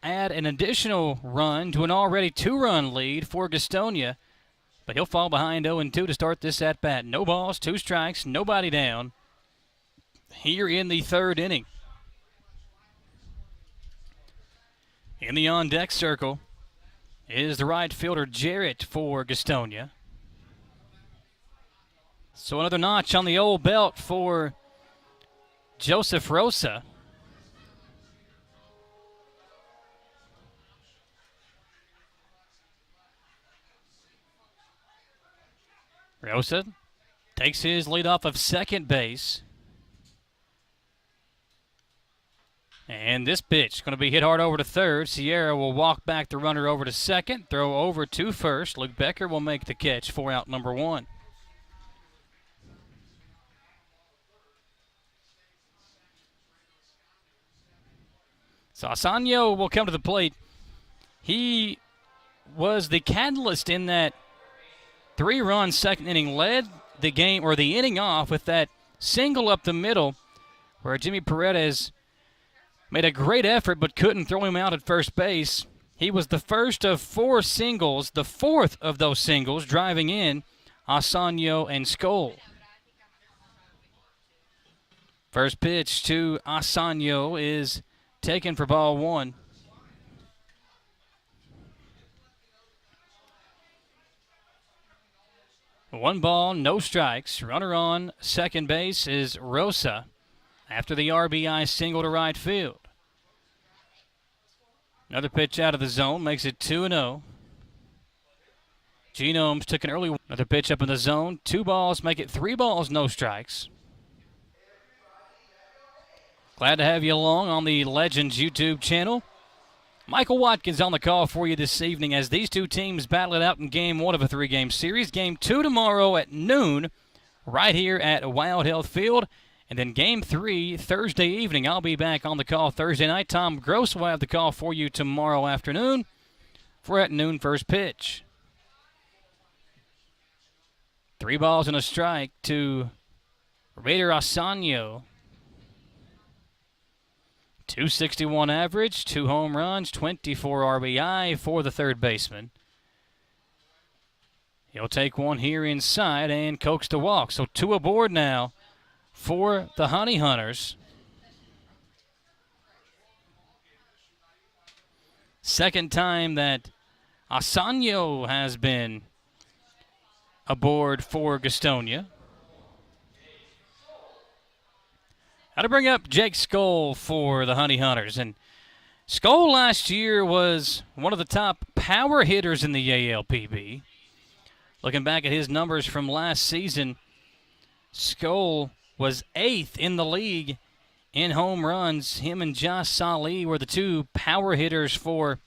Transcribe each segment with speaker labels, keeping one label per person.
Speaker 1: add an additional run to an already 2-run lead for Gastonia, but he'll fall behind 0-2 to start this at-bat. No balls, 2 strikes, nobody down here in the third inning. In the on-deck circle is the right fielder Jarrett for Gastonia. So another notch on the old belt for Joseph Rosa. Rosa takes his lead off of second base. And this pitch going to be hit hard over to third. Sierra will walk back the runner over to second, throw over to first. Luke Becker will make the catch for out number 1. So Asano will come to the plate. He was the catalyst in that 3-run second inning, led the game or the inning off with that single up the middle where Jimmy Paredes made a great effort but couldn't throw him out at first base. He was the first of 4 singles, the fourth of those singles driving in Asano and Skoll. First pitch to Asano is taken for ball 1. One ball, no strikes. Runner on second base is Rosa after the RBI single to right field. Another pitch out of the zone makes it 2-0. Genomes took an early. Another pitch up in the zone. 2 balls make it 3 balls, no strikes. Glad to have you along on the Legends YouTube channel. Michael Watkins on the call for you this evening as these two teams battle it out in Game 1 of a 3-game series. Game 2 tomorrow at noon right here at Wild Health Field. And then Game 3 Thursday evening. I'll be back on the call Thursday night. Tom Gross will have the call for you tomorrow afternoon for at noon first pitch. 3 balls and a strike to Raider Asano. 261 average, 2 home runs, 24 RBI for the third baseman. He'll take one here inside and coax the walk. So 2 aboard now for the Honey Hunters. Second time that Asano has been aboard for Gastonia. Got to bring up Jake Skoll for the Honey Hunters. And Skoll last year was one of the top power hitters in the ALPB. Looking back at his numbers from last season, Skoll was 8th in the league in home runs. Him and Josh Salih were the 2 power hitters for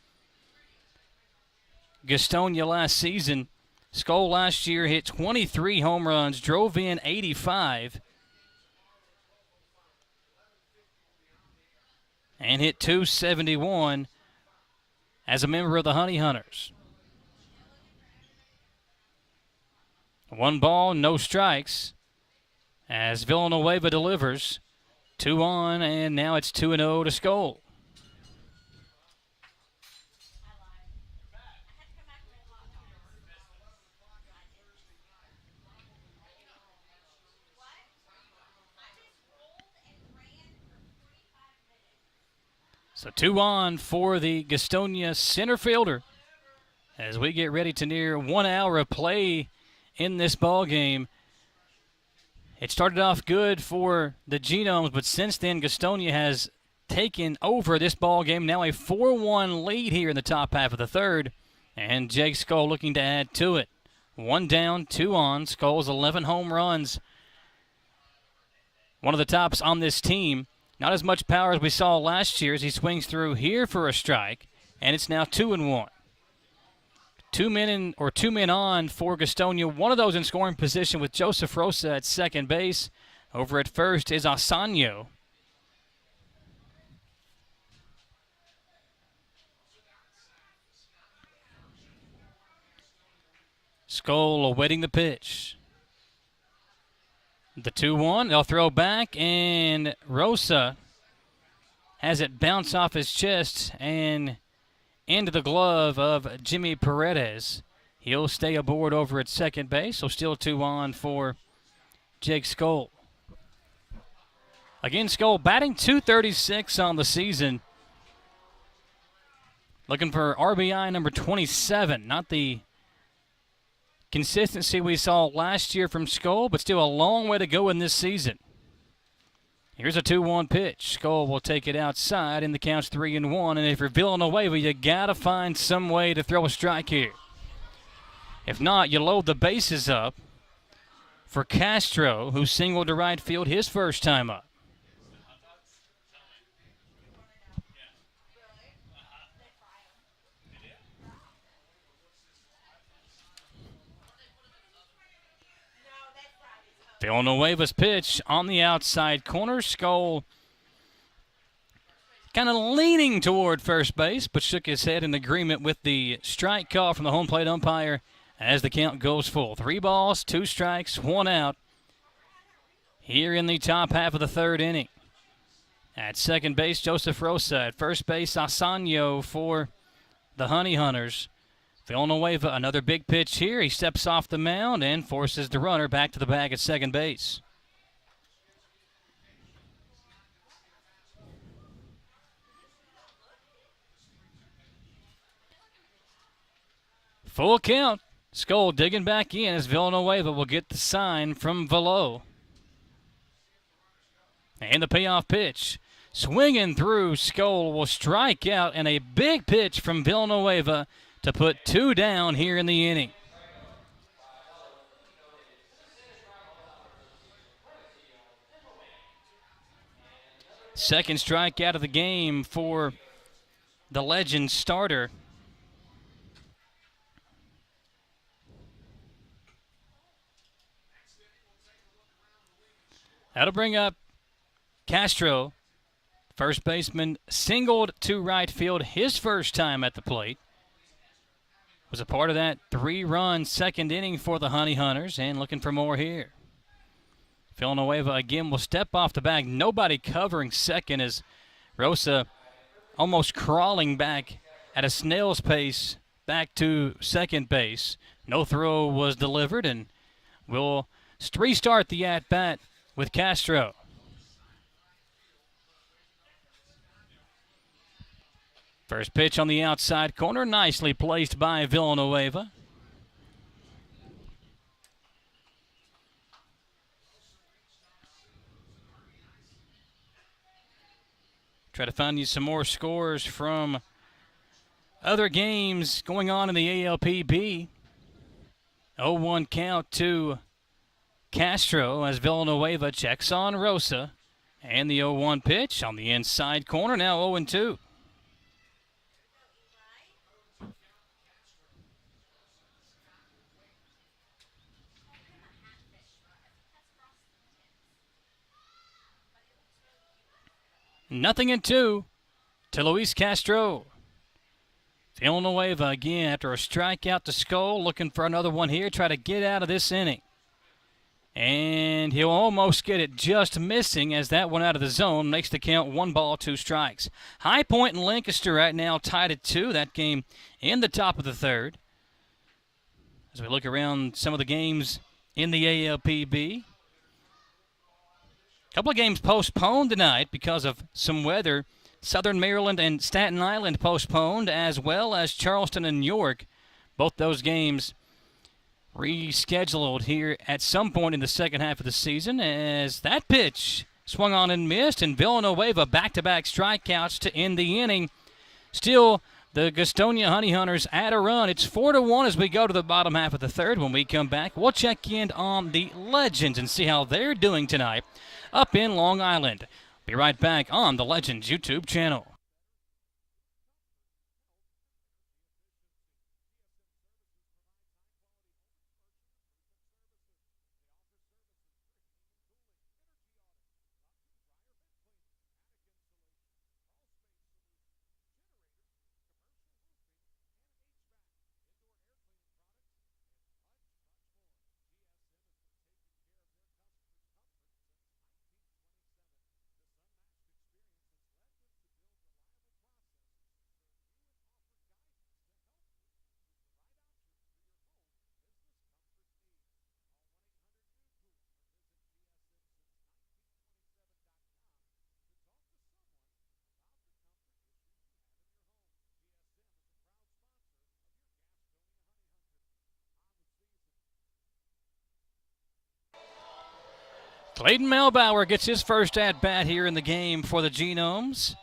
Speaker 1: Gastonia last season. Skoll last year hit 23 home runs, drove in 85. And hit 271 as a member of the Honey Hunters. 1 ball, no strikes as Villanueva delivers. 2 on, and now it's 2-0 to Skoll. So 2 on for the Gastonia center fielder as we get ready to near 1 hour of play in this ball game. It started off good for the Genomes, but since then Gastonia has taken over this ball game. Now a 4-1 lead here in the top half of the third, and Jake Skoll looking to add to it. 1 down, 2 on. Skoll's 11 home runs. One of the tops on this team. Not as much power as we saw last year as he swings through here for a strike, and it's now 2-1. 2 men on for Gastonia. One of those in scoring position with Joseph Rosa at second base. Over at first is Asano. Skoll awaiting the pitch. The 2-1, they'll throw back, and Rosa has it bounce off his chest and into the glove of Jimmy Paredes. He'll stay aboard over at second base, so still 2 on for Jake Skoll. Again, Skoll batting .236 on the season. Looking for RBI number 27. Not the consistency we saw last year from Skoll, but still a long way to go in this season. Here's a 2-1 pitch. Skoll will take it outside, and the count's 3-1. And if you're Villanueva, you got to find some way to throw a strike here. If not, you load the bases up for Castro, who singled to right field his first time up. Villanueva's pitch on the outside corner. Skoll kind of leaning toward first base, but shook his head in agreement with the strike call from the home plate umpire as the count goes full. 3 balls, 2 strikes, 1 out here in the top half of the third inning. At second base, Joseph Rosa. At first base, Asano for the Honey Hunters. Villanueva, another big pitch here. He steps off the mound and forces the runner back to the bag at second base. Full count. Skoll digging back in as Villanueva will get the sign from Velo. And the payoff pitch. Swinging through, Skoll will strike out, and a big pitch from Villanueva to put 2 down here in the inning. Second strikeout of the game for the Legends starter. That'll bring up Castro. First baseman singled to right field his first time at the plate. Was a part of that 3-run second inning for the Honey Hunters, and looking for more here. Villanueva again will step off the bag. Nobody covering second as Rosa almost crawling back at a snail's pace back to second base. No throw was delivered, and we'll restart the at-bat with Castro. First pitch on the outside corner, nicely placed by Villanueva. Try to find you some more scores from other games going on in the ALPB. 0-1 count to Castro as Villanueva checks on Rosa. And the 0-1 pitch on the inside corner, now 0-2. Nothing in 2 to Luis Castro. Villanueva again after a strikeout to Skoll, looking for another one here, try to get out of this inning. And he'll almost get it, just missing as that one out of the zone makes the count 1 ball, 2 strikes. High Point and Lancaster right now tied at 2. That game in the top of the third. As we look around some of the games in the ALPB. A couple of games postponed tonight because of some weather. Southern Maryland and Staten Island postponed, as well as Charleston and York. Both those games rescheduled here at some point in the second half of the season, as that pitch swung on and missed, and Villanueva back-to-back strikeouts to end the inning. Still, the Gastonia Honey Hunters add a run. It's 4-1 as we go to the bottom half of the third. When we come back, we'll check in on the Legends and see how they're doing tonight up in Long Island. Be right back on the Legends YouTube channel. Clayton Melbauer gets his first at bat here in the game for the Genomes.